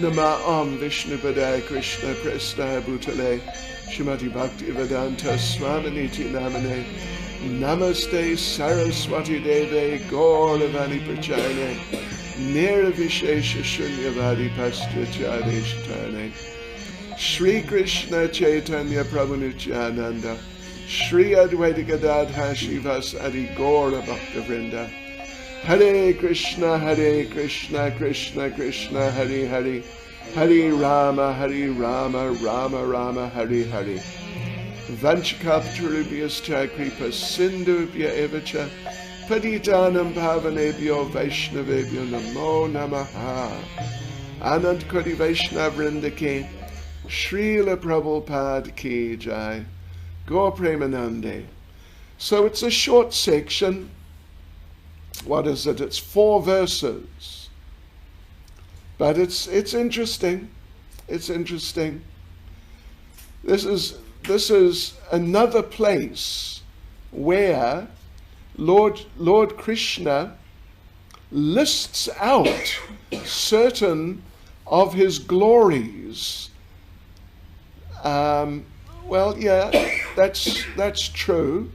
Nama Om Vishnu Padaya Krishna Prestaya Bhutale Shrimati Bhakti Vedanta Swaminiti Namane Namaste Saraswati Deve Gauravani Prachayane Nirvishesha Shunyavadi Paschachadeshatane Shri Krishna Chaitanya Prabhu Nityananda Shri Advaita Gadadha Shivas Adi Gaura Bhakta Vrinda Hare Krishna, Krishna Krishna, Hare Hare, Hare Rama, Rama Rama, Hare Hare. Vanchakaptarubhyascha kripa sindhubhya evacha, Patitanam Pavanebhyo Vaishnavebhyo Namo Namaha. Anant Koti Vaishnav Vrinda ki, Srila Prabhupada ki jai, Gaur Premanande. So it's a short section. What is it? It's 4 verses. But it's interesting. It's interesting. This is another place where Lord Krishna lists out certain of his glories. Well, yeah, that's true.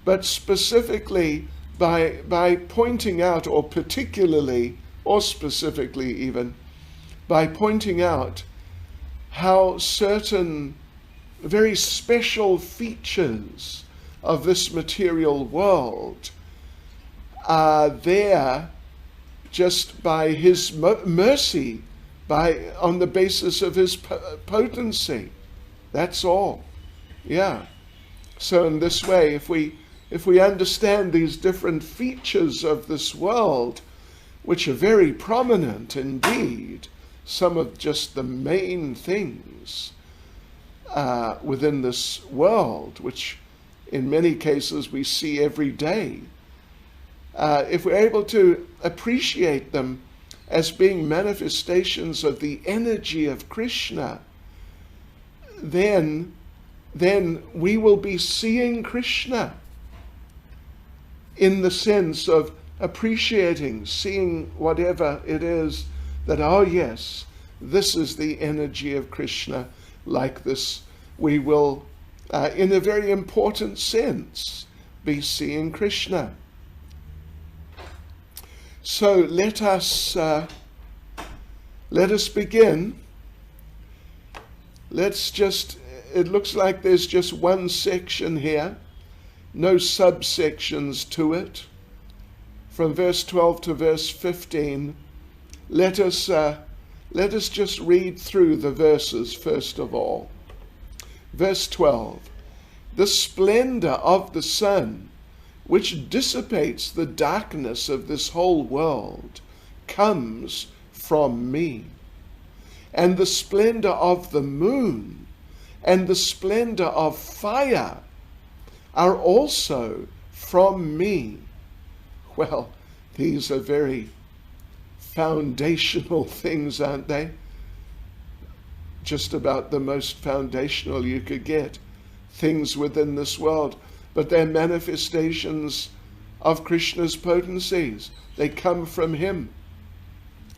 But specifically by pointing out, or particularly, or specifically even, by pointing out how certain very special features of this material world are there just by his mercy, on the basis of his potency. That's all. Yeah. So in this way, if we understand these different features of this world, which are very prominent indeed, some of just the main things within this world, which in many cases we see every day, if we're able to appreciate them as being manifestations of the energy of Krishna, then we will be seeing Krishna in the sense of appreciating, seeing whatever it is that, oh yes, this is the energy of Krishna. Like this, we will, in a very important sense, be seeing Krishna. So let us begin. It looks like there's just one section here, no subsections to it. From verse 12 to verse 15, let us just read through the verses first of all. Verse 12, the splendor of the sun, which dissipates the darkness of this whole world, comes from me. And the splendor of the moon and the splendor of fire are also from me. Well, these are very foundational things, aren't they? Just about the most foundational you could get. Things within this world. But they're manifestations of Krishna's potencies. They come from him.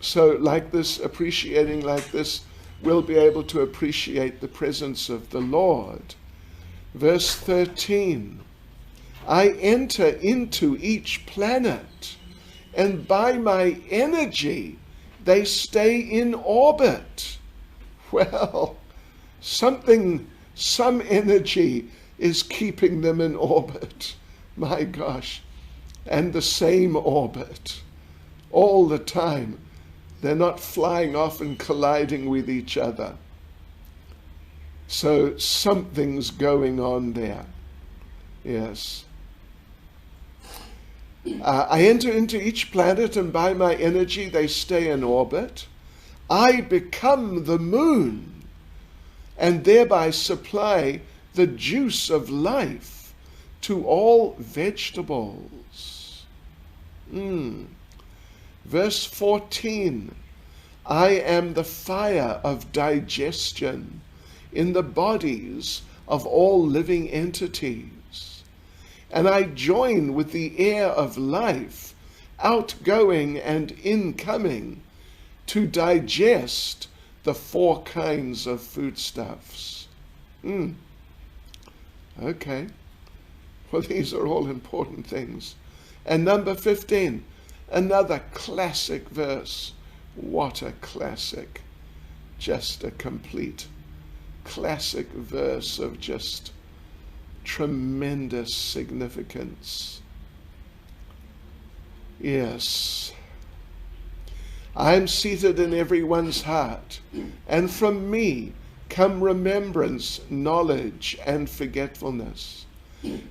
So like this, appreciating like this, we'll be able to appreciate the presence of the Lord. Verse 13, I enter into each planet, and by my energy they stay in orbit. Well, some energy is keeping them in orbit. My gosh. And the same orbit all the time. They're not flying off and colliding with each other. So something's going on there. Yes. I enter into each planet, and by my energy they stay in orbit. I become the moon, and thereby supply the juice of life to all vegetables. Verse 14, I am the fire of digestion in the bodies of all living entities, and I join with the air of life outgoing and incoming, to digest the 4 kinds of foodstuffs. Okay. Well, these are all important things. And number 15, another classic verse. What a classic. Just a complete classic verse of just tremendous significance. Yes. I am seated in everyone's heart, and from me come remembrance, knowledge, and forgetfulness.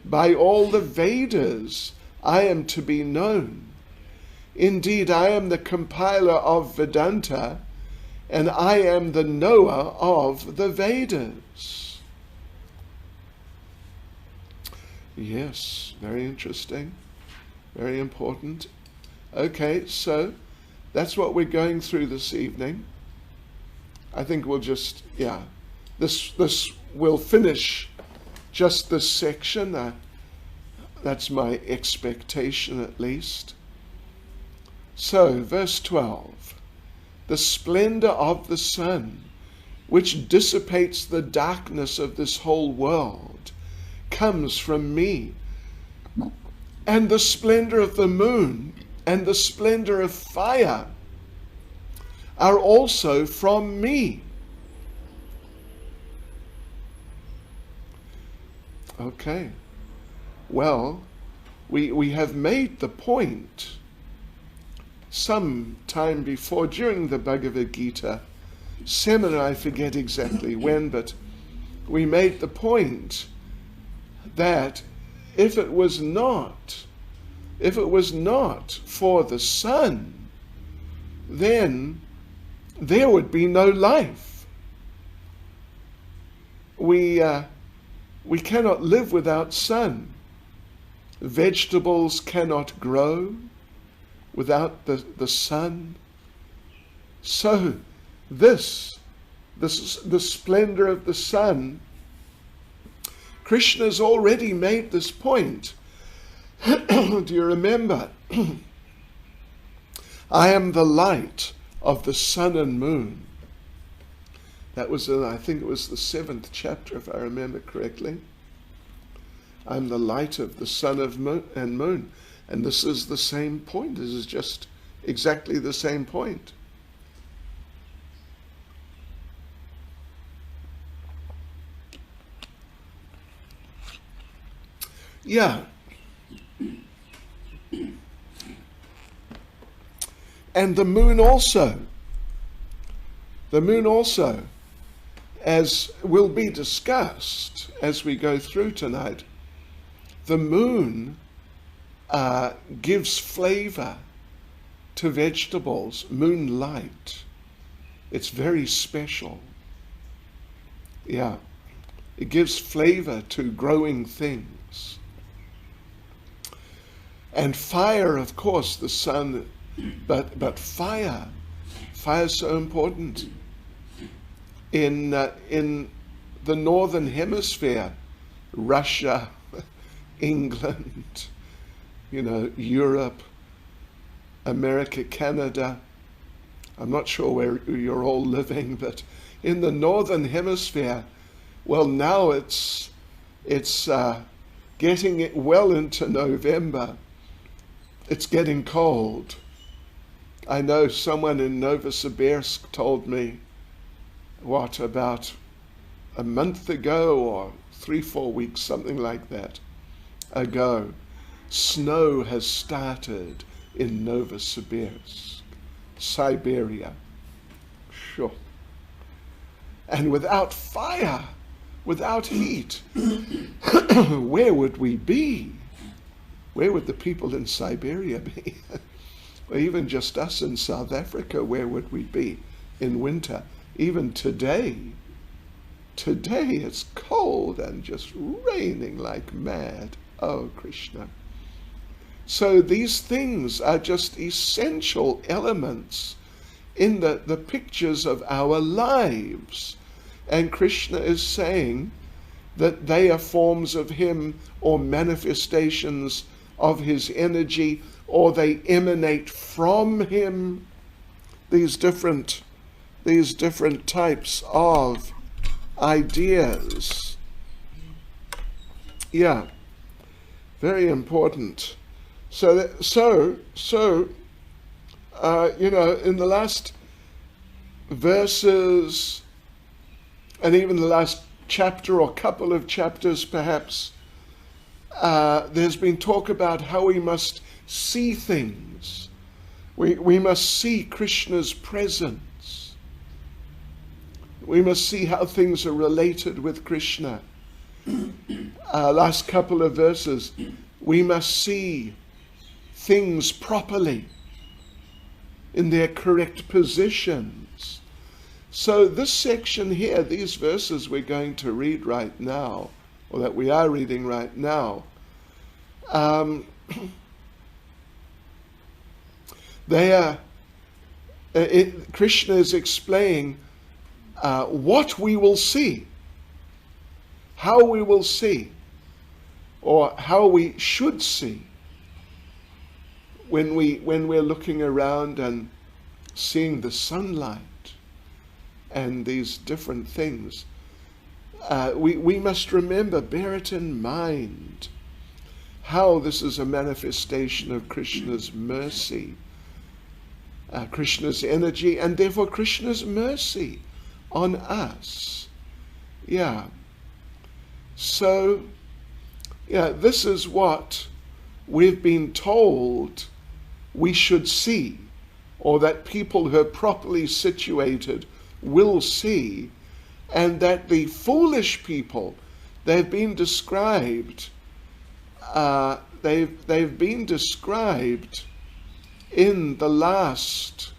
By all the Vedas I am to be known. Indeed, I am the compiler of Vedanta, and I am the knower of the Vedas. Yes, very interesting, very important. Okay, so that's what we're going through this evening. I think we'll just, this will finish just this section. That's my expectation at least. So, verse 12. The splendor of the sun, which dissipates the darkness of this whole world, comes from me. And the splendor of the moon and the splendor of fire are also from me. Okay. Well, we have made the point some time before, during the Bhagavad Gita seminar, I forget exactly when, but we made the point that if it was not for the sun, then there would be no life. We cannot live without sun. Vegetables cannot grow without the sun. So this the splendor of the sun, Krishna's already made this point. Do you remember? I am the light of the sun and moon. That was I think it was the 7th chapter, if I remember correctly. I'm the light of the sun and moon. And this is the same point. This is just exactly the same point. Yeah. And the moon also. The moon also, as will be discussed as we go through tonight, the moon gives flavor to vegetables, moonlight. It's very special. Yeah, it gives flavor to growing things. And fire, of course, the sun, but fire is so important. In the northern hemisphere, Russia, England, Europe, America, Canada. I'm not sure where you're all living, but in the northern hemisphere, well, now it's getting it well into November. It's getting cold. I know someone in Novosibirsk told me, about a month ago or 3-4 weeks, something like that, ago, snow has started in Novosibirsk, Siberia. Sure. And without fire, without heat, where would we be? Where would the people in Siberia be? Or even just us in South Africa, where would we be in winter? Even today it's cold and just raining like mad. Oh, Krishna. So these things are just essential elements in the pictures of our lives. And Krishna is saying that they are forms of him or manifestations of his energy, or they emanate from him. These different types of ideas. Yeah, very important. So in the last verses, and even the last chapter or couple of chapters perhaps, there's been talk about how we must see things. We must see Krishna's presence. We must see how things are related with Krishna. Last couple of verses, we must see things properly in their correct positions. So this section here, these verses we're going to read right now, or that we are reading right now, Krishna is explaining what we will see, how we will see, or how we should see when we're looking around and seeing the sunlight and these different things. We must remember, bear it in mind, how this is a manifestation of Krishna's mercy, Krishna's energy, and therefore Krishna's mercy on us. Yeah. So, yeah, this is what we've been told we should see, or that people who are properly situated will see, and that the foolish people, they've been described, they've been described in the last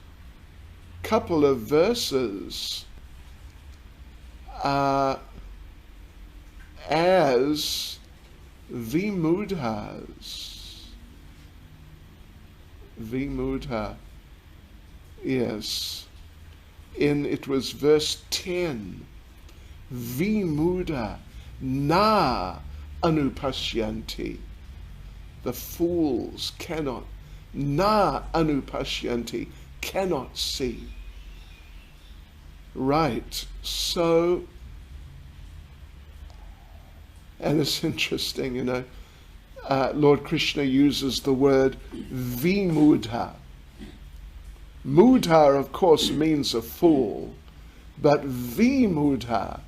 couple of verses as vimudhas. Vimudha, yes. It was verse 10. Vimudha na anupashyanti. The fools cannot, na anupashyanti, cannot see. Right, so, and it's interesting, Lord Krishna uses the word vimudha. Mudha, of course, means a fool, but vimudha,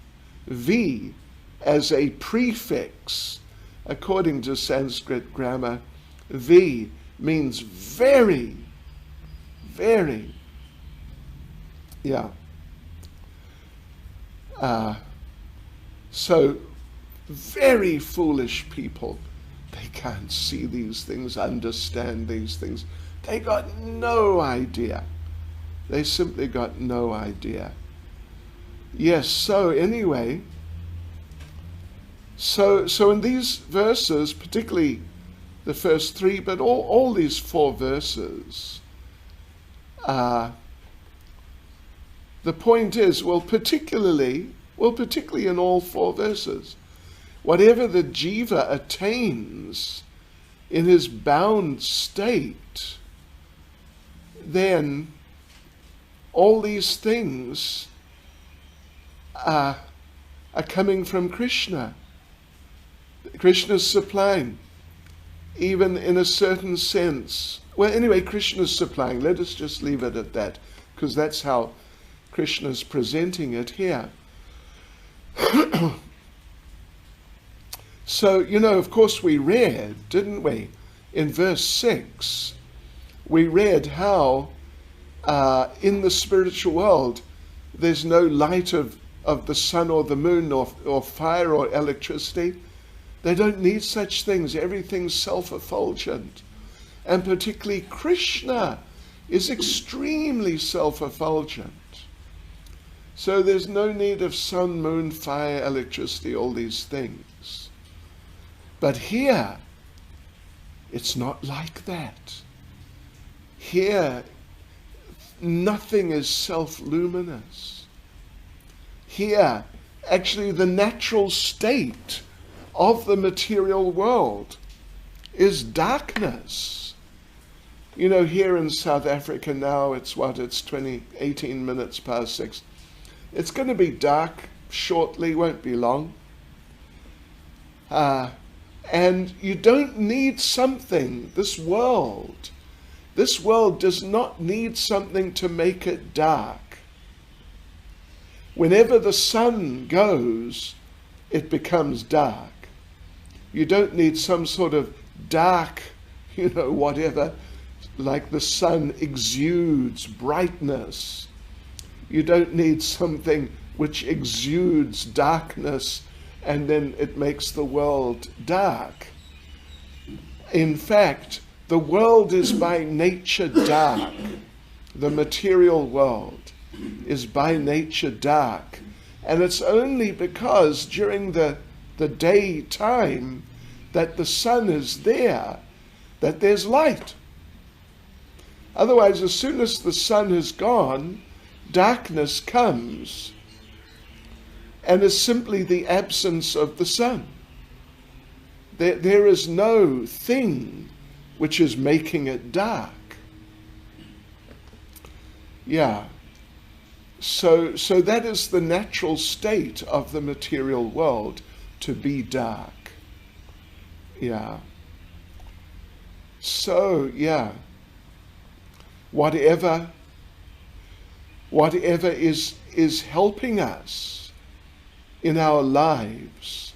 V as a prefix, according to Sanskrit grammar, V means very, very. Yeah. So, very foolish people, they can't see these things, understand these things. They got no idea. They simply got no idea. Yes, so anyway, so in these verses, particularly the first three, but all these four verses, the point is, particularly in all four verses, whatever the jiva attains in his bound state, then all these things are coming from Krishna. Krishna's supplying, even in a certain sense. Well, anyway, Krishna's supplying. Let us just leave it at that, because that's how Krishna's presenting it here. So, of course we read, didn't we, in verse 6, we read how in the spiritual world there's no light of the sun or the moon or fire or electricity. They don't need such things. Everything's self-effulgent. And particularly Krishna is extremely self-effulgent. So there's no need of sun, moon, fire, electricity, all these things. But here, it's not like that. Here, nothing is self-luminous. Here, actually the natural state of the material world is darkness. You know, here in South Africa now, it's 18 minutes past 6. It's going to be dark shortly, won't be long. And you don't need something, this world does not need something to make it dark. Whenever the sun goes, it becomes dark. You don't need some sort of dark, whatever, like the sun exudes brightness. You don't need something which exudes darkness and then it makes the world dark. In fact, the world is by nature dark. The material world is by nature dark. And it's only because during the daytime that the sun is there that there's light. Otherwise, as soon as the sun is gone, darkness comes and is simply the absence of the sun. There is no thing which is making it dark. Yeah. So that is the natural state of the material world, to be dark. Yeah. So, yeah. Whatever is helping us in our lives,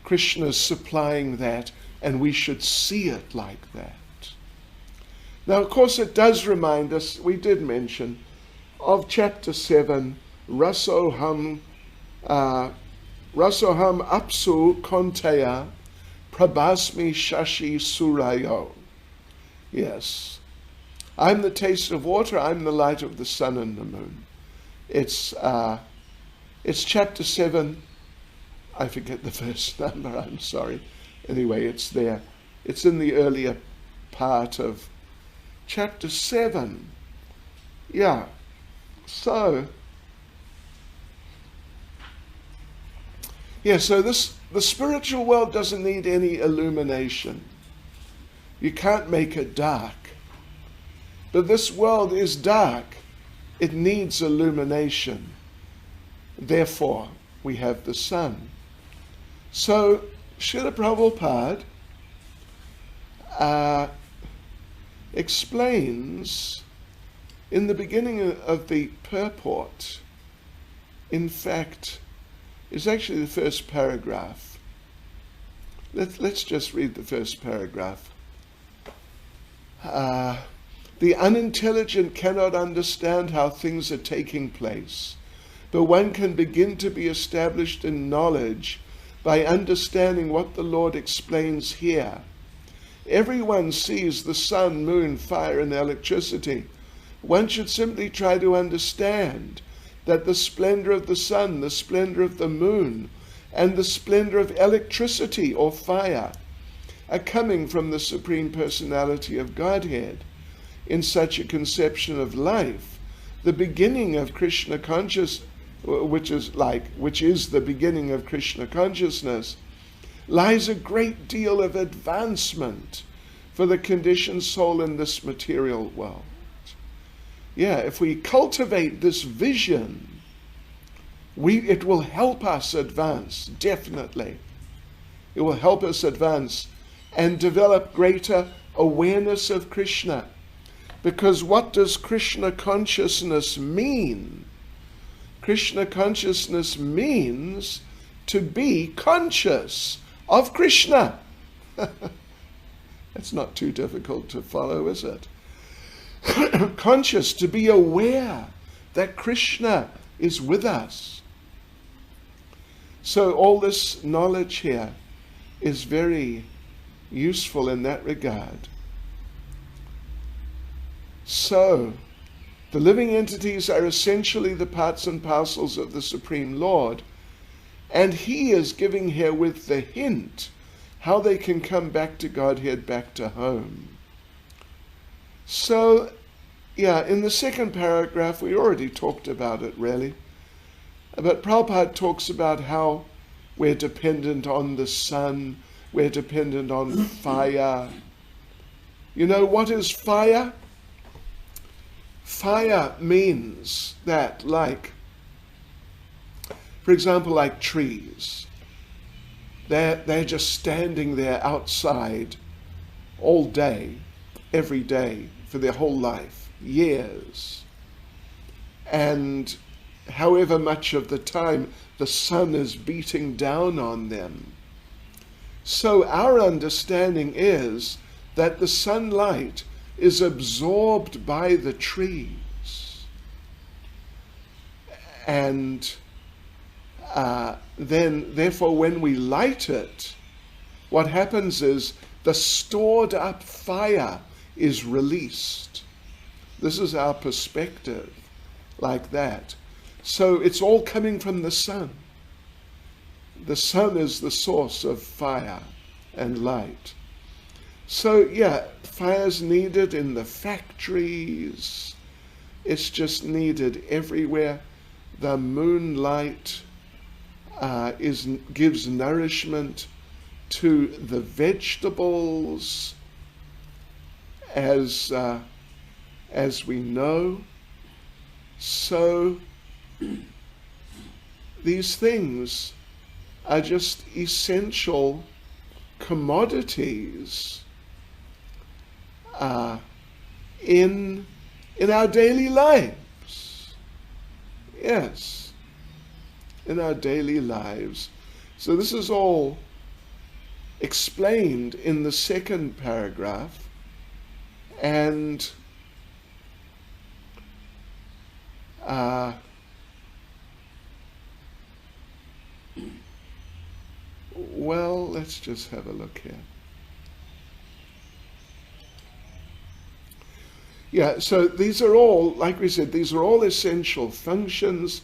Krishna's supplying that, and we should see it like that. Now, of course, it does remind us, we did mention, of chapter 7, Rasoham Apsu Konteya Prabhasmi Shashi Surayo. Yes. I'm the taste of water, I'm the light of the sun and the moon. It's chapter 7. I forget the first number, I'm sorry. Anyway, it's there. It's in the earlier part of chapter 7. Yeah. So the spiritual world doesn't need any illumination. You can't make it dark. But this world is dark. It needs illumination. Therefore, we have the sun. So, Srila Prabhupada explains in the beginning of the purport, in fact, it's actually the first paragraph. Let's just read the first paragraph. The unintelligent cannot understand how things are taking place, but one can begin to be established in knowledge by understanding what the Lord explains here. Everyone sees the sun, moon, fire, and electricity. One should simply try to understand that the splendor of the sun, the splendor of the moon, and the splendor of electricity or fire are coming from the Supreme Personality of Godhead. In such a conception of life, the beginning of Krishna consciousness, which is the beginning of Krishna consciousness, lies a great deal of advancement for the conditioned soul in this material world. Yeah, if we cultivate this vision, it will help us advance, definitely. It will help us advance and develop greater awareness of Krishna. Because what does Krishna consciousness mean? Krishna consciousness means to be conscious of Krishna. That's not too difficult to follow, is it? Conscious, to be aware that Krishna is with us. So all this knowledge here is very useful in that regard. So, the living entities are essentially the parts and parcels of the Supreme Lord, and He is giving herewith the hint how they can come back to Godhead, back to home. So, in the second paragraph, we already talked about it, really. But Prabhupada talks about how we're dependent on the sun, we're dependent on fire. You know, what is fire? Fire means that, like, for example, like trees. They're just standing there outside all day, every day, for their whole life, years. And however much of the time the sun is beating down on them. So our understanding is that the sunlight is absorbed by the trees. And therefore, when we light it, what happens is the stored up fire is released. This is our perspective, like that. So it's all coming from the sun. The sun is the source of fire and light. So yeah, fire's needed in the factories. It's just needed everywhere. The moonlight gives nourishment to the vegetables, as we know. So these things are just essential commodities in our daily lives. Yes, in our daily lives. So this is all explained in the second paragraph, and well, let's just have a look here. Yeah, so these are all, like we said, these are all essential functions.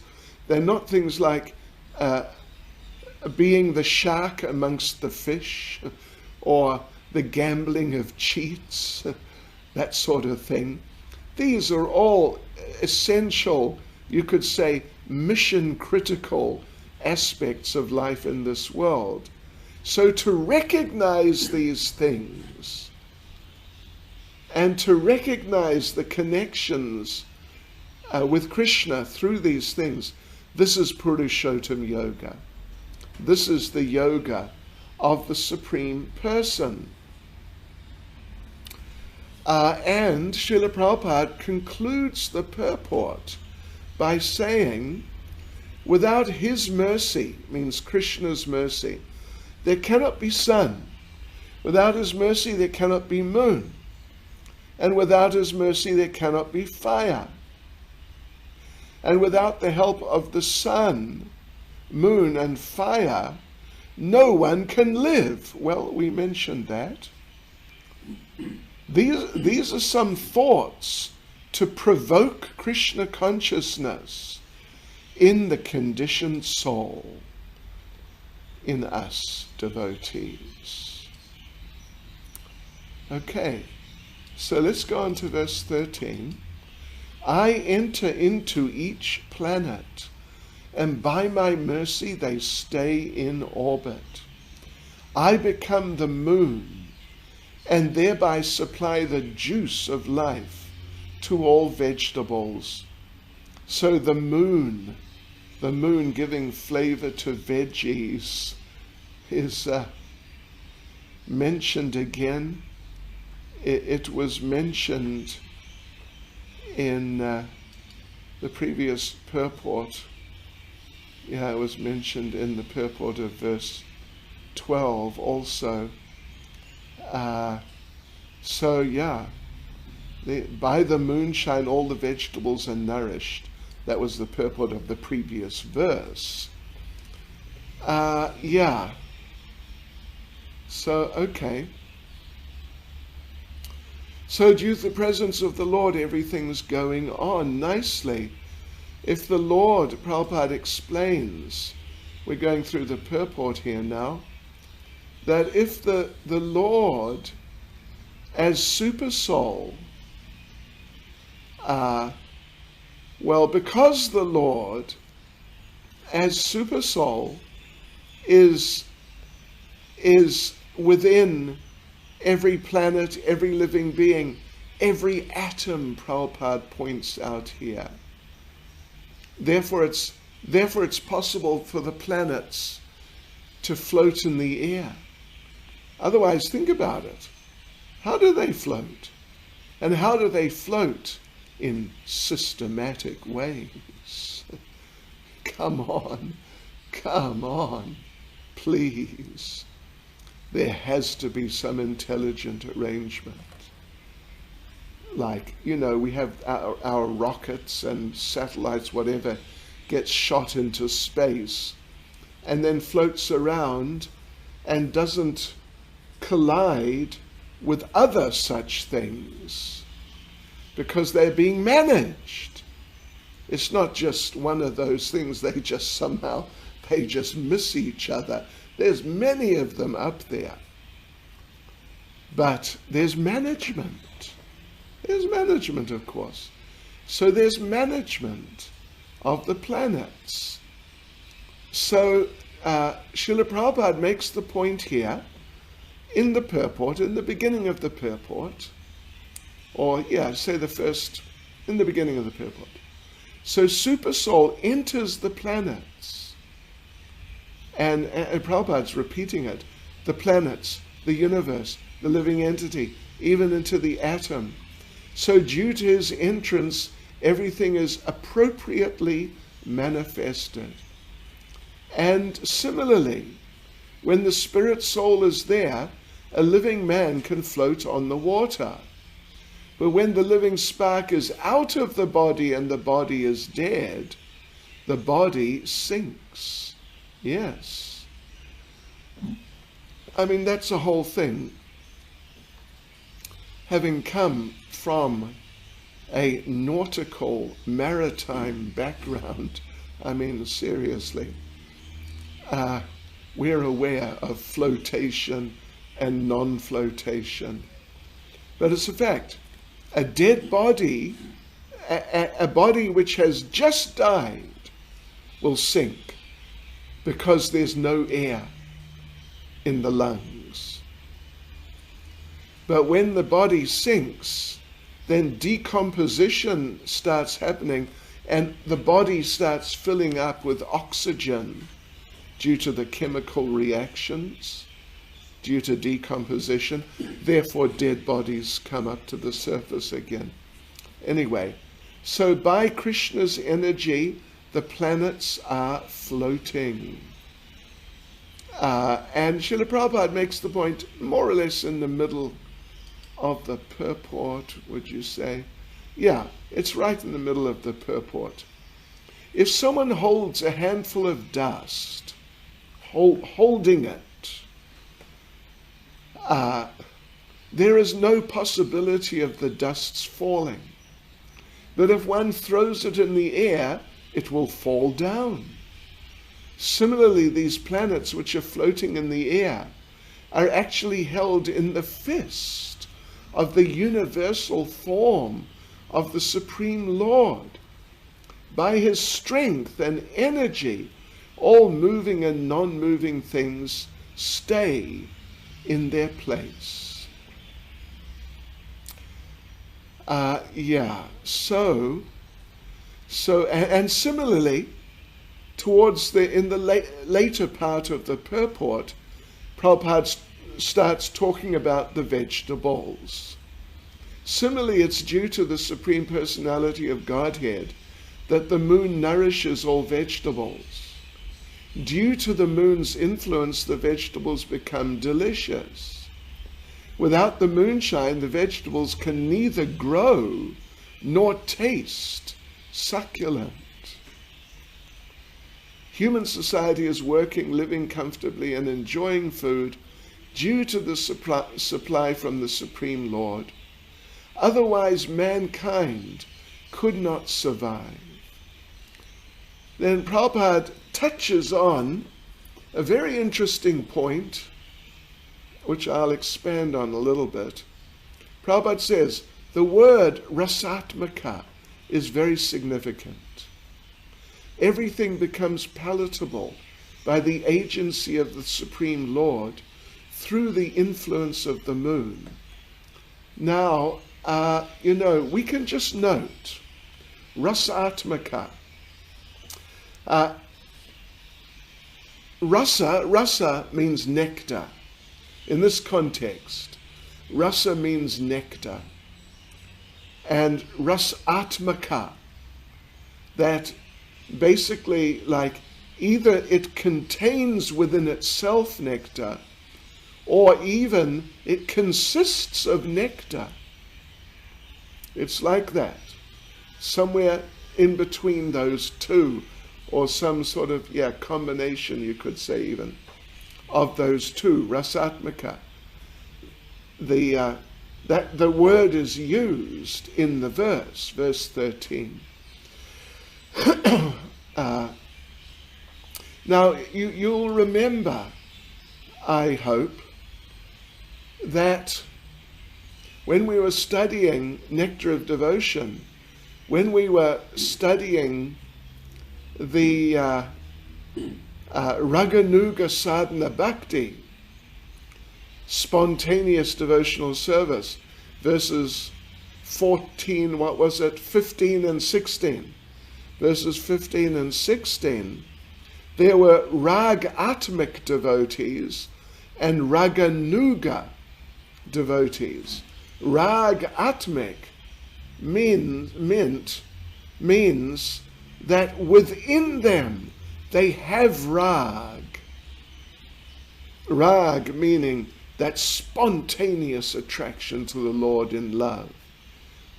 They're not things like being the shark amongst the fish, or the gambling of cheats, that sort of thing. These are all essential, you could say, mission critical aspects of life in this world. So to recognize these things and to recognize the connections with Krishna through these things, this is Purushottam Yoga. This is the yoga of the Supreme Person. And Srila Prabhupada concludes the purport by saying, without his mercy, means Krishna's mercy, there cannot be sun. Without his mercy, there cannot be moon. And without his mercy, there cannot be fire. And without the help of the sun, moon, and fire, no one can live. Well, we mentioned that. These are some thoughts to provoke Krishna consciousness in the conditioned soul, in us devotees. Okay, so let's go on to verse 13. I enter into each planet, and by my mercy they stay in orbit. I become the moon, and thereby supply the juice of life to all vegetables. So the moon giving flavor to veggies, is mentioned again. It was mentioned in the previous purport. Yeah, it was mentioned in the purport of verse 12 also. So yeah, by the moonshine all the vegetables are nourished. That was the purport of the previous verse. Yeah. So, okay. So due to the presence of the Lord, everything's going on nicely. If the Lord, Prabhupada explains, we're going through the purport here now, that if the Lord, as super soul, well, because the Lord, as super soul, is within every planet, every living being, every atom, Prabhupada points out here. Therefore it's possible for the planets to float in the air. Otherwise, think about it. How do they float? And how do they float? In systematic ways. Come on, please. There has to be some intelligent arrangement. Like, we have our rockets and satellites, whatever, gets shot into space and then floats around and doesn't collide with other such things because they're being managed. It's not just one of those things they just miss each other. There's many of them up there. But there's management. There's management, of course. So there's management of the planets. So Srila Prabhupada makes the point here in the purport, in the beginning of the purport, in the beginning of the purport. So Supersoul enters the planets, and Prabhupada's repeating it, the planets, the universe, the living entity, even into the atom. So due to his entrance, everything is appropriately manifested. And similarly, when the spirit soul is there, a living man can float on the water. But when the living spark is out of the body and the body is dead, the body sinks. Yes. I mean, that's the whole thing. Having come from a nautical, maritime background, I mean, seriously, we're aware of flotation and non-flotation. But it's a fact. A dead body, a body which has just died, will sink because there's no air in the lungs. But when the body sinks, then decomposition starts happening and the body starts filling up with oxygen due to the chemical reactions, due to decomposition. Therefore, dead bodies come up to the surface again. Anyway, so by Krishna's energy, the planets are floating. And Srila Prabhupada makes the point more or less in the middle of the purport, would you say? Yeah, it's right in the middle of the purport. If someone holds a handful of dust, holding it, there is no possibility of the dust's falling. But if one throws it in the air, it will fall down. Similarly, these planets which are floating in the air are actually held in the fist of the universal form of the Supreme Lord. By his strength and energy, all moving and non-moving things stay in their place. And similarly, towards in the later part of the purport, Prabhupada starts talking about the vegetables. Similarly, it's due to the Supreme Personality of Godhead that the moon nourishes all vegetables. Due to the moon's influence, the vegetables become delicious. Without the moonshine, the vegetables can neither grow nor taste succulent. Human society is working, living comfortably, and enjoying food due to the supply from the Supreme Lord. Otherwise, mankind could not survive. Then Prabhupada touches on a very interesting point, which I'll expand on a little bit. Prabhupada says, the word rasatmaka is very significant. Everything becomes palatable by the agency of the Supreme Lord through the influence of the moon. Now, we can just note, Rasatmaka. Rasa means nectar. In this context, rasa means nectar. And rasatmaka, that basically like either it contains within itself nectar, or even it consists of nectar. It's like that, somewhere in between those two, or some sort of combination, you could say even, of those two, rasatmaka. The word is used in the verse 13. Now, you'll remember, I hope, that when we were studying Nectar of Devotion, when we were studying the Raganuga Sadhana Bhakti, spontaneous devotional service, verses 15 and 16. Verses 15 and 16, there were Rag-atmic devotees and Raganuga devotees. Rag-atmic means that within them they have rag. Rag meaning that spontaneous attraction to the Lord in love.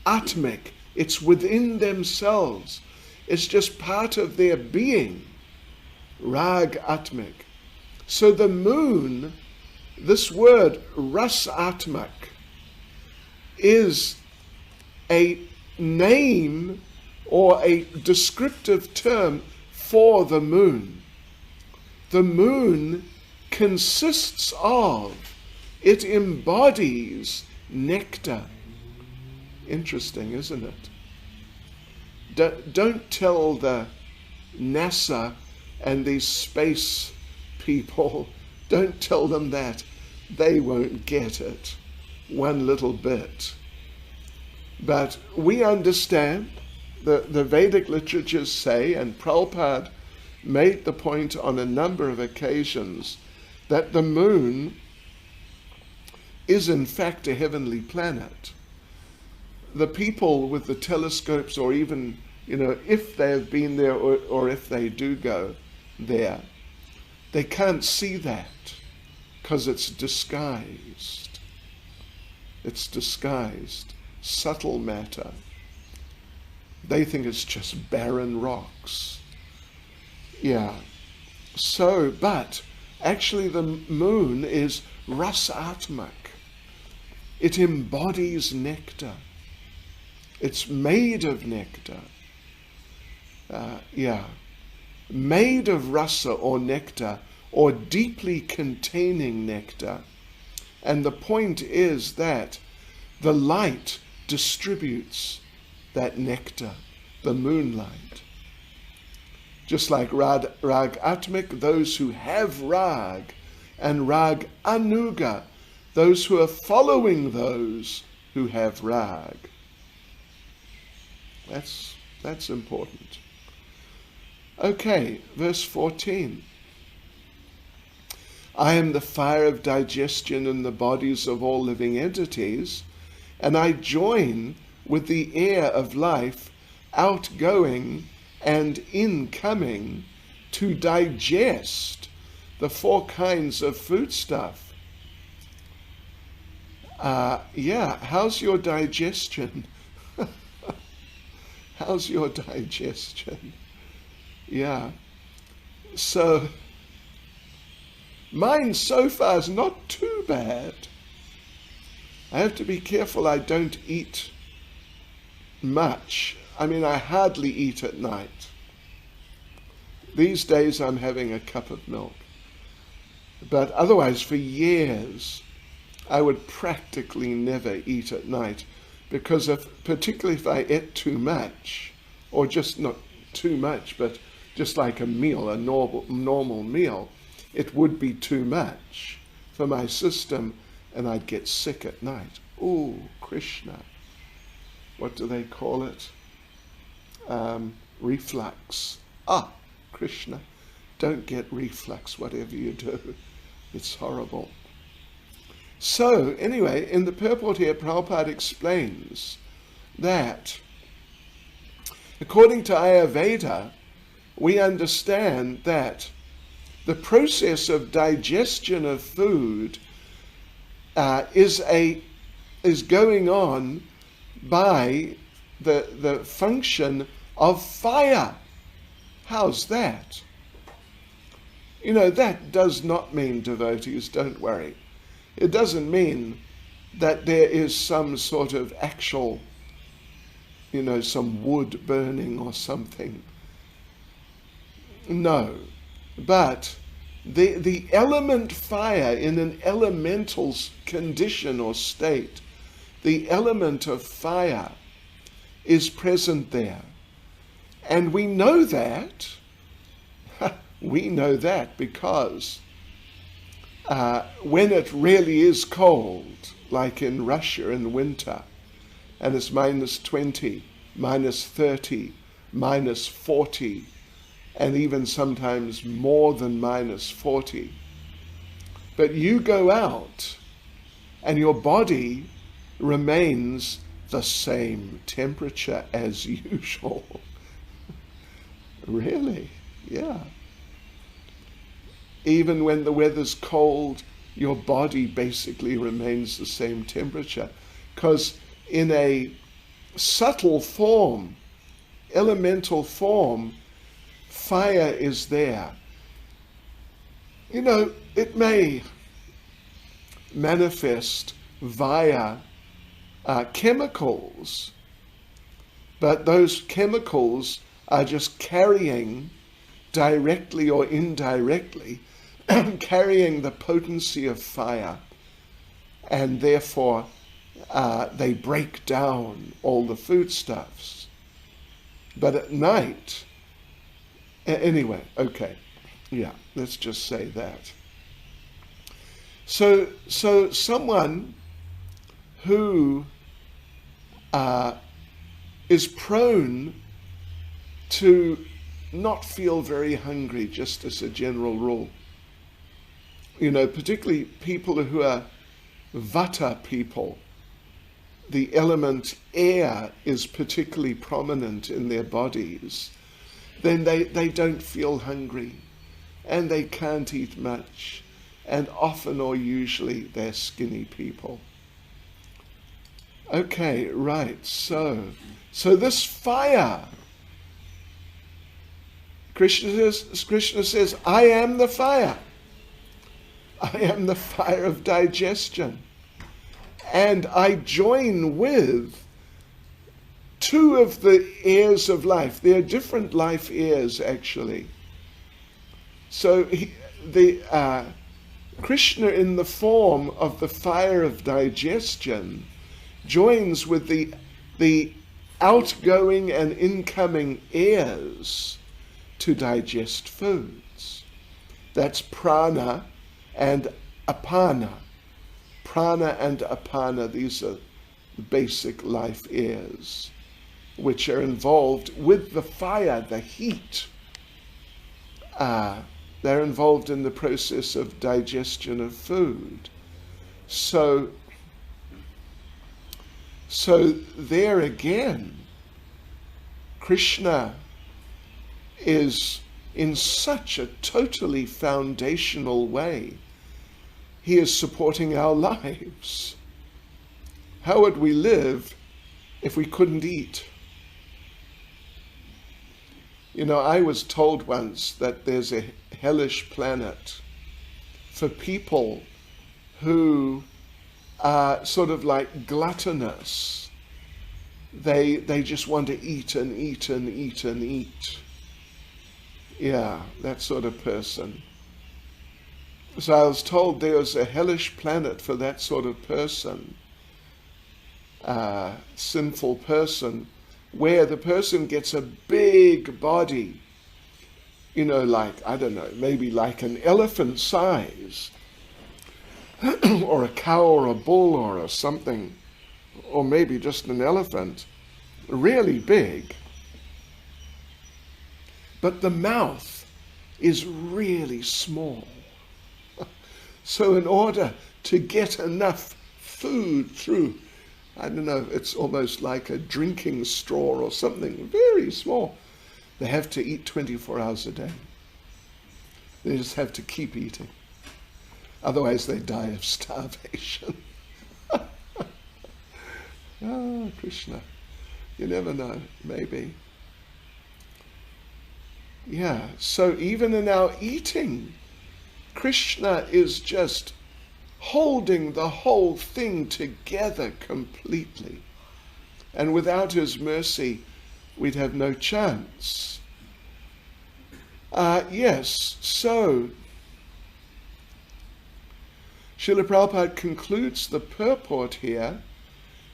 Atmic, it's within themselves. It's just part of their being. Rag atmic. So the moon, this word ras atmak, is a name or a descriptive term for the moon. The moon consists of, it embodies nectar. Interesting, isn't it? Don't tell the NASA and these space people, don't tell them that. They won't get it one little bit. But we understand, the Vedic literatures say, and Prabhupada made the point on a number of occasions, that the moon is in fact a heavenly planet. The people with the telescopes, or even, if they have been there or if they do go there, they can't see that because it's disguised. It's disguised, subtle matter. They think it's just barren rocks. Yeah. So, but actually the moon is rasatmak. It embodies nectar. It's made of nectar. Made of rasa or nectar, or deeply containing nectar. And the point is that the light distributes that nectar, the moonlight. Just like rag atmic, those who have rag, and rag anuga, those who are following those who have rag. That's important. Okay, verse 14. I am the fire of digestion in the bodies of all living entities, and I join with the air of life, outgoing and incoming, to digest the 4 kinds of foodstuff. How's your digestion? How's your digestion? Yeah. So, mine so far is not too bad. I have to be careful I don't eat much. I mean, I hardly eat at night. These days I'm having a cup of milk. But otherwise, for years, I would practically never eat at night, because particularly if I ate too much, or just not too much, but just like a meal, a normal meal, it would be too much. for my system, and I'd get sick at night. Ooh, Krishna. What do they call it? Reflux. Krishna, don't get reflux, whatever you do. It's horrible. So, anyway, in the purport here, Prabhupada explains that according to Ayurveda, we understand that the process of digestion of food is going on by the function of fire. How's that? That does not mean, devotees, don't worry. It doesn't mean that there is some sort of actual, some wood burning or something. No. But the element fire in an elemental condition or state, the element of fire is present there. And we know that. We know that because when it really is cold, like in Russia in winter, and it's -20, -30, -40, and even sometimes more than -40. But you go out and your body remains the same temperature as usual. Really? Yeah. Even when the weather's cold, your body basically remains the same temperature. Because in a subtle form, elemental form, fire is there. It may manifest via chemicals, but those chemicals are just carrying, directly or indirectly, carrying the potency of fire, and therefore they break down all the foodstuffs. But at night, anyway, okay, yeah, let's just say that. So someone who is prone to not feel very hungry, just as a general rule, particularly people who are vata people, the element air is particularly prominent in their bodies, then they don't feel hungry and they can't eat much, and often or usually they're skinny people. Okay, right, so this fire, Krishna says, I am the fire. I am the fire of digestion. And I join with two of the airs of life. They are different life airs, actually. So Krishna, in the form of the fire of digestion, joins with the outgoing and incoming airs to digest foods. That's prana and apana. Prana and apana, these are the basic life airs, which are involved with the fire, the heat. They're involved in the process of digestion of food. So there again, Krishna is in such a totally foundational way. He is supporting our lives. How would we live if we couldn't eat? I was told once that there's a hellish planet for people who are sort of like gluttonous. They just want to eat and eat and eat and eat. Yeah, that sort of person. So I was told there was a hellish planet for that sort of person, sinful person, where the person gets a big body, like, I don't know, maybe like an elephant size, or a cow or a bull or something, or maybe just an elephant, really big. But the mouth is really small. So in order to get enough food through, I don't know, it's almost like a drinking straw or something very small, they have to eat 24 hours a day. They just have to keep eating. Otherwise they die of starvation. Ah, Krishna. You never know, maybe. Yeah, so even in our eating, Krishna is just holding the whole thing together completely. And without his mercy, we'd have no chance. Yes, so Srila Prabhupada concludes the purport here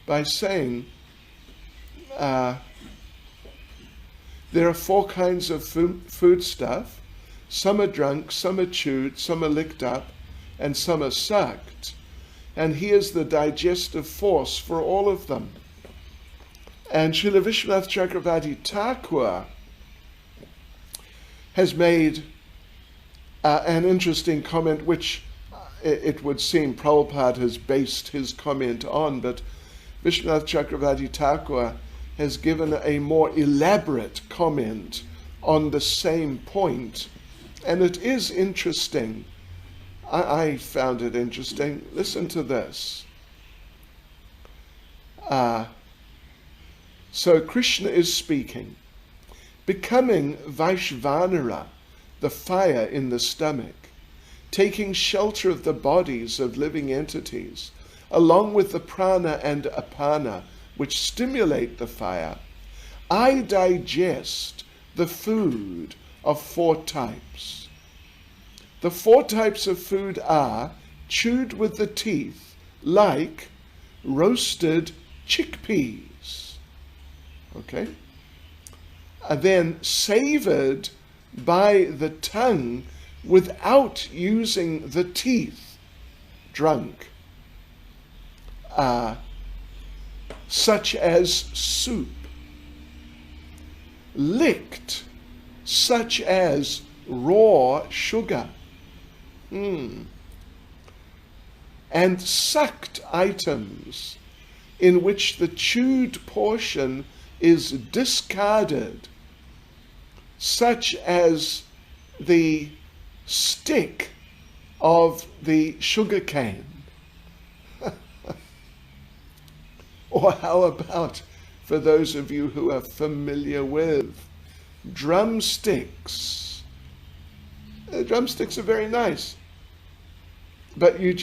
by saying there are 4 kinds of food stuff. Some are drunk, some are chewed, some are licked up, and some are sucked. And here's the digestive force for all of them. And Srila Vishwanath Chakravarti Thakur has made an interesting comment, which it would seem Prabhupada has based his comment on, but Vishwanath Chakravarti Thakur has given a more elaborate comment on the same point. And it is interesting. I found it interesting. Listen to this. So Krishna is speaking. Becoming Vaishvanara, the fire in the stomach, taking shelter of the bodies of living entities, along with the prana and apana, which stimulate the fire, I digest the food of 4 types. The 4 types of food are chewed with the teeth, like roasted chickpeas. Okay? Then savored by the tongue without using the teeth, drunk. Such as soup. Licked, such as raw sugar. And sucked items in which the chewed portion is discarded, such as the stick of the sugar cane. Or how about, for those of you who are familiar with drumsticks? Drumsticks are very nice, but you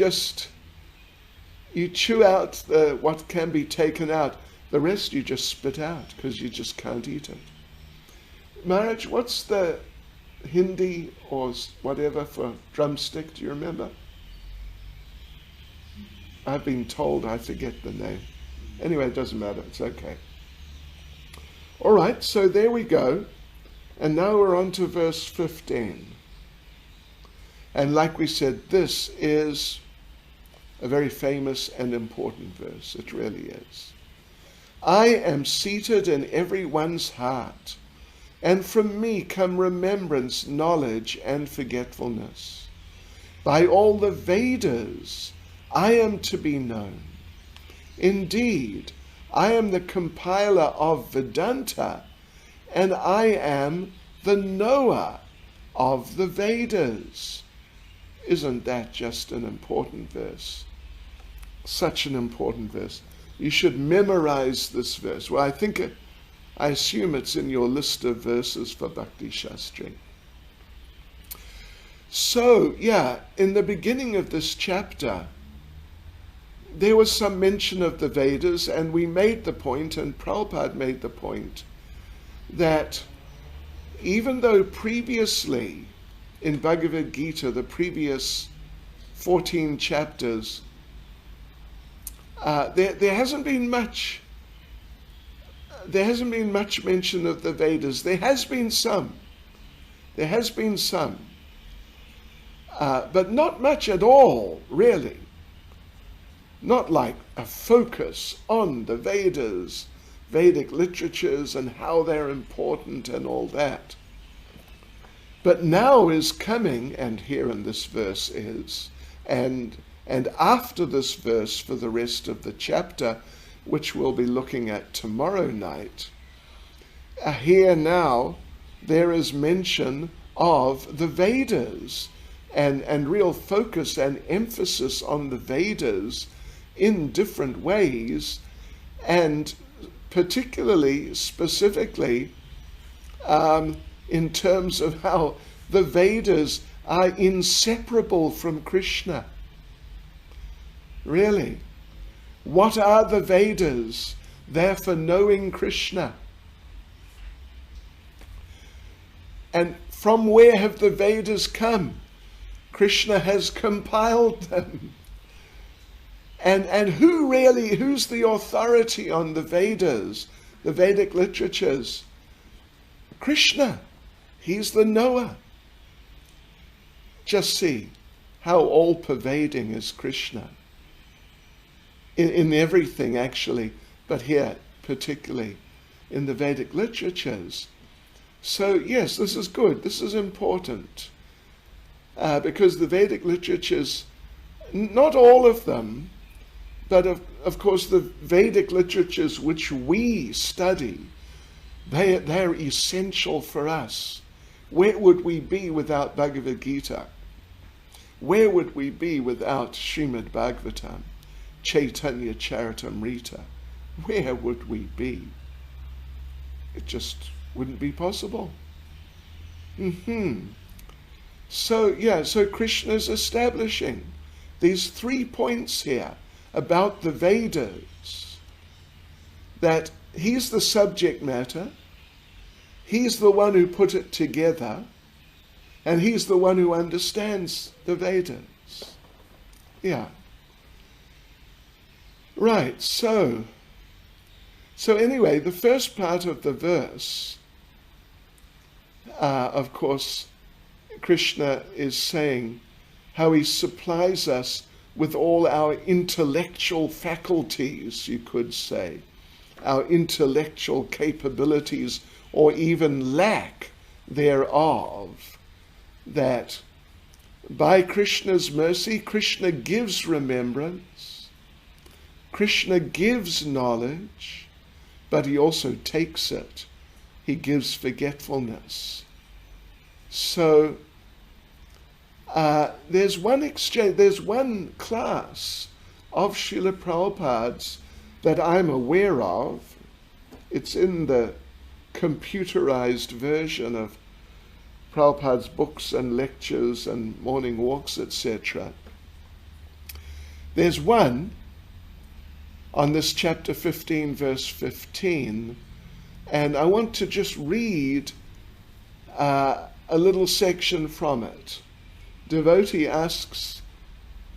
chew out what can be taken out. The rest you just spit out because you just can't eat it. Maharaj, what's the Hindi or whatever for drumstick? Do you remember? I've been told, I forget the name. Anyway, it doesn't matter. It's okay. All right, so there we go. And now we're on to verse 15. And like we said, this is a very famous and important verse. It really is. I am seated in everyone's heart, and from me come remembrance, knowledge, and forgetfulness. By all the Vedas, I am to be known. Indeed, I am the compiler of Vedanta, and I am the knower of the Vedas. Isn't that just an important verse? Such an important verse. You should memorize this verse. Well, I assume it's in your list of verses for Bhakti Shastri. So, yeah, in the beginning of this chapter, there was some mention of the Vedas, and we made the point, and Prabhupada made the point, that even though previously in Bhagavad Gita, the previous 14 chapters, there hasn't been much mention of the Vedas. There has been some, but not much at all, really. not like a focus on the Vedas, Vedic literatures and how they're important and all that. But now is coming, and here in this verse is, and after this verse for the rest of the chapter, which we'll be looking at tomorrow night, here now there is mention of the Vedas and real focus and emphasis on the Vedas in different ways, and particularly, specifically, in terms of how the Vedas are inseparable from Krishna. Really. What are the Vedas? They're for knowing Krishna. And from where have the Vedas come? Krishna has compiled them. And who's the authority on the Vedas, the Vedic literatures? Krishna. He's the knower. Just see how all-pervading is Krishna. In everything, actually, but here particularly in the Vedic literatures. So yes, this is good. This is important. Because the Vedic literatures, not all of them, but of course the Vedic literatures which we study, they're essential for us. Where would we be without Bhagavad Gita? Where would we be without Srimad Bhagavatam, Chaitanya Charitamrita? Where would we be? It just wouldn't be possible. So Krishna's establishing these 3 points here about the Vedas, that he's the subject matter, he's the one who put it together, and he's the one who understands the Vedas. Yeah. Right, so anyway, the first part of the verse, of course, Krishna is saying how he supplies us with all our intellectual faculties, you could say, our intellectual capabilities, or even lack thereof, that by Krishna's mercy, Krishna gives remembrance, Krishna gives knowledge, but he also takes it. He gives forgetfulness. So there's one exchange, there's one class of Srila Prabhupada's that I'm aware of. It's in the computerized version of Prabhupada's books and lectures and morning walks, etc. There's one on this chapter 15, verse 15, and I want to just read a little section from it. Devotee asks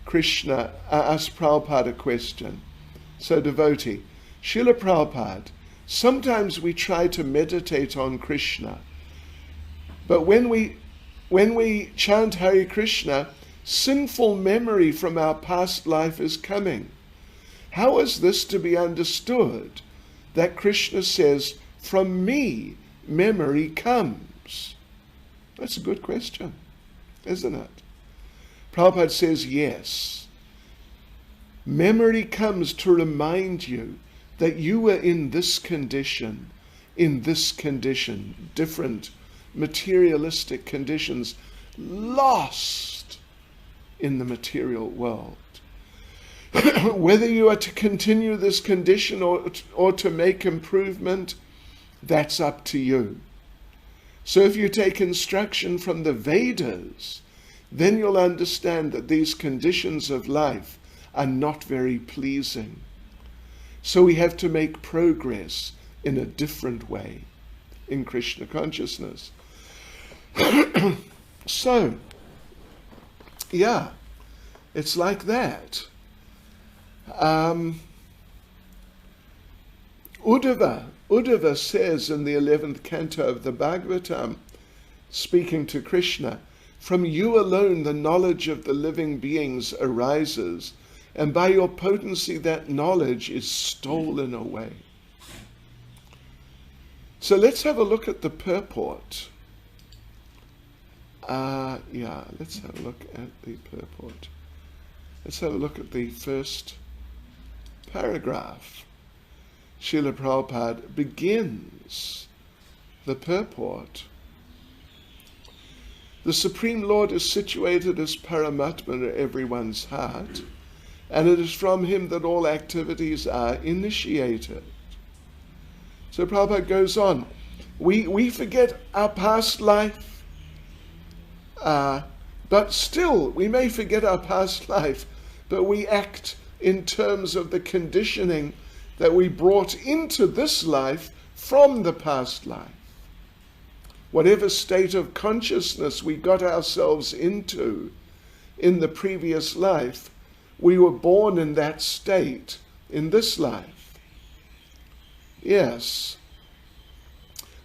Prabhupada a question. So devotee, Srila Prabhupada, sometimes we try to meditate on Krishna, but when we chant Hare Krishna, sinful memory from our past life is coming. How is this to be understood, that Krishna says, from me memory comes? That's a good question, isn't it? Prabhupada says, yes. Memory comes to remind you that you were in this condition, different materialistic conditions, lost in the material world. Whether you are to continue this condition or to make improvement, that's up to you. So if you take instruction from the Vedas, then you'll understand that these conditions of life are not very pleasing. So we have to make progress in a different way in Krishna consciousness. So, yeah, it's like that. Uddhava says in the 11th canto of the Bhagavatam, speaking to Krishna, from you alone the knowledge of the living beings arises, And by your potency, that knowledge is stolen away. So let's have a look at the purport. Let's have a look at the purport. Let's have a look at the first paragraph. Srila Prabhupada begins the purport. The Supreme Lord is situated as Paramatma in everyone's heart, and it is from him that all activities are initiated. So Prabhupada goes on. We forget our past life, but still we may forget our past life, but we act in terms of the conditioning that we brought into this life from the past life. Whatever state of consciousness we got ourselves into in the previous life, we were born in that state in this life. Yes.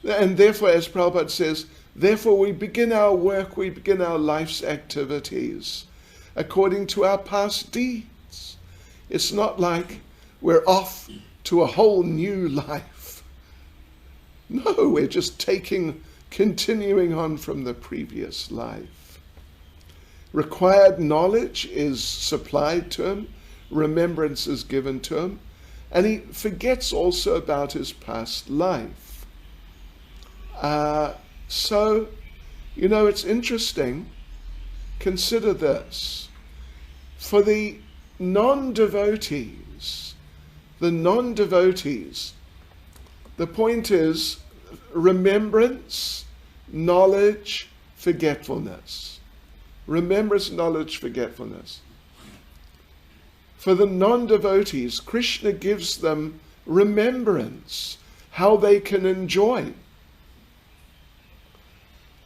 And therefore, as Prabhupada says, therefore we begin our work, we begin our life's activities according to our past deeds. It's not like we're off to a whole new life. No, we're just continuing on from the previous life. Required knowledge is supplied to him, remembrance is given to him, and he forgets also about his past life. So, it's interesting. Consider this. For the non-devotees, the point is remembrance, knowledge, forgetfulness. Remembrance, knowledge, forgetfulness. For the non-devotees, Krishna gives them remembrance, how they can enjoy,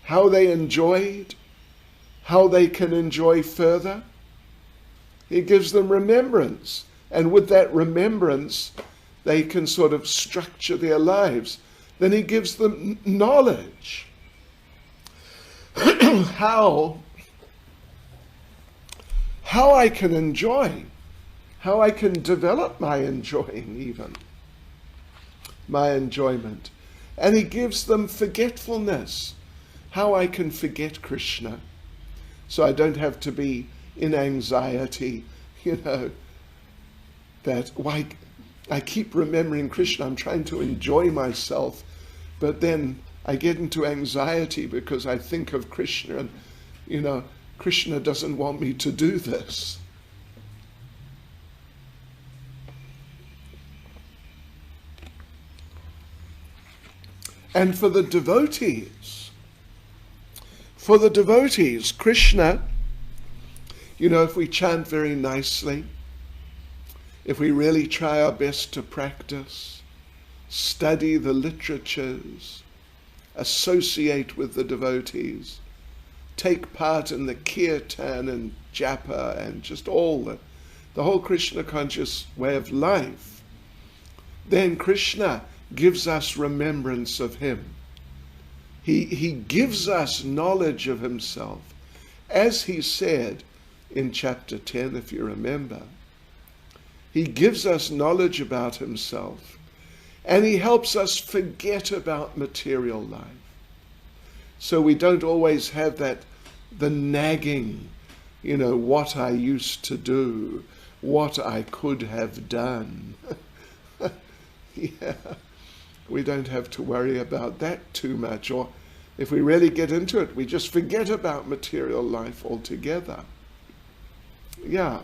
how they enjoyed, how they can enjoy further. He gives them remembrance, and with that remembrance, they can sort of structure their lives. Then he gives them knowledge, how I can enjoy, how I can develop my enjoying even, my enjoyment. And he gives them forgetfulness, how I can forget Krishna, so I don't have to be in anxiety, that why I keep remembering Krishna, I'm trying to enjoy myself, but then I get into anxiety because I think of Krishna and, Krishna doesn't want me to do this. And for the devotees, Krishna, if we chant very nicely, if we really try our best to practice, study the literatures, associate with the devotees, take part in the kirtan and japa and just all the whole Krishna conscious way of life, then Krishna gives us remembrance of him. He gives us knowledge of himself. As he said in chapter 10, if you remember, he gives us knowledge about himself, and he helps us forget about material life. So we don't always have the nagging, what I used to do, what I could have done. Yeah, we don't have to worry about that too much. Or if we really get into it, we just forget about material life altogether. Yeah.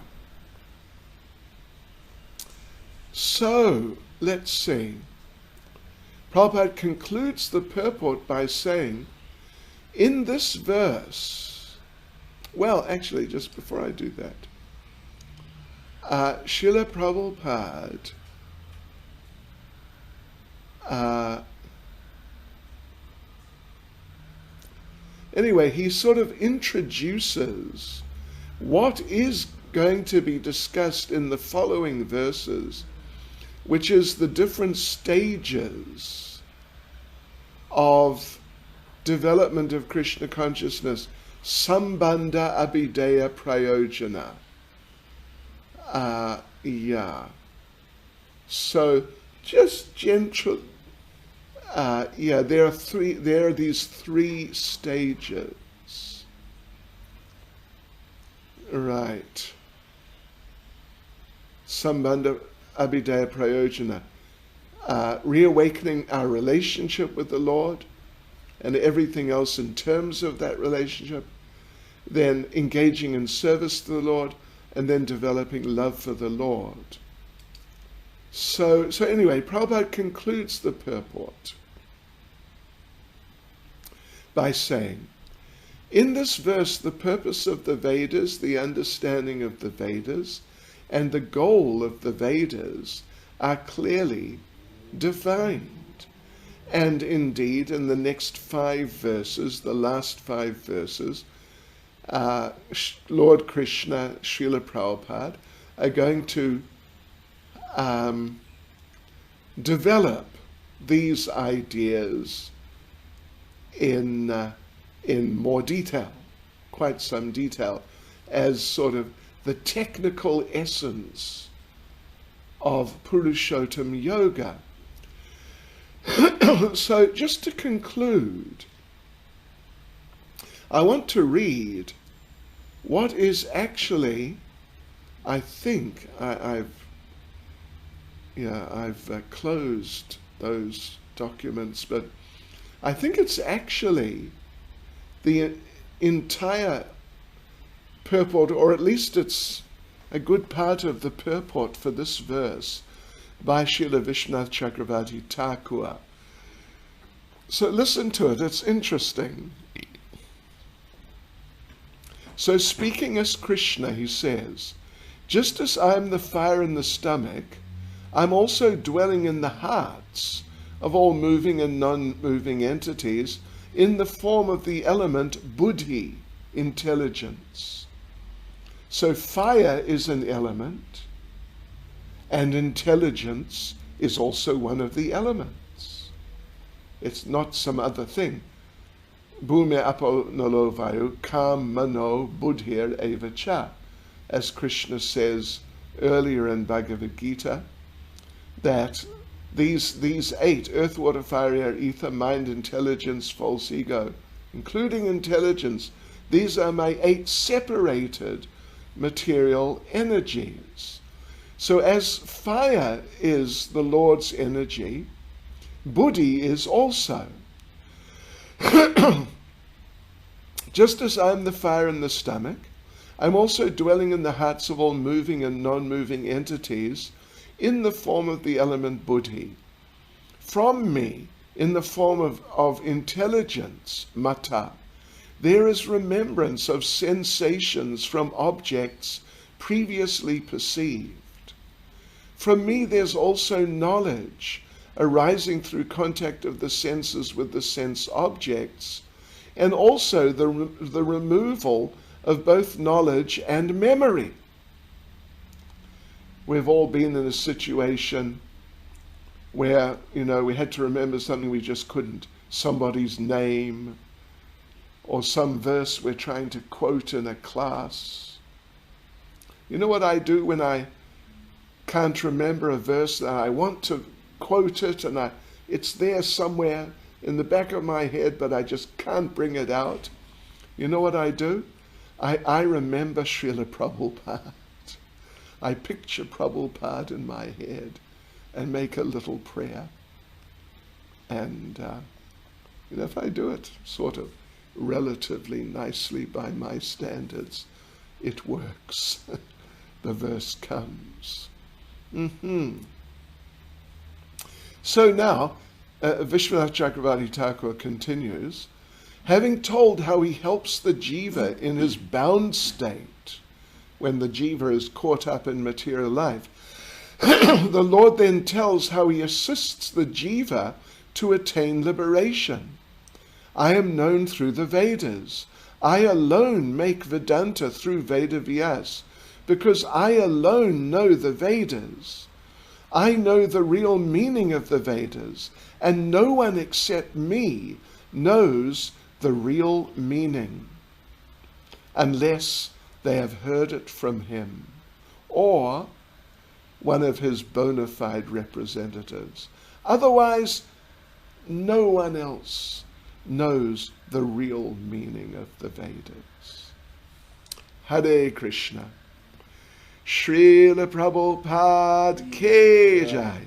So, let's see. Prabhupada concludes the purport by saying, in this verse, well, actually, just before I do that, Srila Prabhupada anyway, he sort of introduces what is going to be discussed in the following verses, which is the different stages of development of Krishna consciousness, sambandha abhideya prayojana. Yeah. So just gentle. Yeah, there are these three stages. Right. Sambandha Abhidaya Prayojana. Reawakening our relationship with the Lord and everything else in terms of that relationship, then engaging in service to the Lord, and then developing love for the Lord. So anyway, Prabhupada concludes the purport by saying, in this verse, the purpose of the Vedas, the understanding of the Vedas, and the goal of the Vedas are clearly defined. And indeed, in the next 5 verses, the last 5 verses, Lord Krishna, Srila Prabhupada, are going to develop these ideas in more detail, quite some detail, as sort of the technical essence of Purushottam Yoga. So just to conclude, I want to read what is actually, I think, I've closed those documents, but I think it's actually the entire purport, or at least it's a good part of the purport for this verse by Srila Vishwanath Chakravarti Thakur. So listen to it, it's interesting. So speaking as Krishna, he says, just as I am the fire in the stomach, I'm also dwelling in the hearts of all moving and non-moving entities in the form of the element buddhi, intelligence. So fire is an element, and intelligence is also one of the elements. It's not some other thing. Bhume apo nalo vayu kam mano buddhir eva cha. As Krishna says earlier in Bhagavad Gita, that these 8, earth, water, fire, air, ether, mind, intelligence, false ego, including intelligence, these are my 8 separated material energies. So as fire is the Lord's energy, buddhi is also. Just as I'm the fire in the stomach, I'm also dwelling in the hearts of all moving and non-moving entities in the form of the element buddhi. From me, in the form of intelligence, mata, there is remembrance of sensations from objects previously perceived. From me there's also knowledge arising through contact of the senses with the sense objects, and also the removal of both knowledge and memory. We've all been in a situation where, we had to remember something we just couldn't. Somebody's name, or some verse we're trying to quote in a class. You know what I do when I can't remember a verse that I want to quote it, and it's there somewhere in the back of my head, but I just can't bring it out? You know what I do? I remember Srila Prabhupada. I picture Prabhupada in my head and make a little prayer. And, if I do it sort of relatively nicely by my standards, it works. The verse comes. So now, Vishwanath Chakravarti Thakur continues, having told how he helps the jiva in his bound state, when the jiva is caught up in material life, the Lord then tells how he assists the jiva to attain liberation. I am known through the Vedas. I alone make Vedanta through Veda Vyas, because I alone know the Vedas. I know the real meaning of the Vedas, and no one except me knows the real meaning, unless they have heard it from him, or one of his bona fide representatives. Otherwise, no one else knows the real meaning of the Vedas. Hare Krishna. Srila Prabhupada Ki Jai.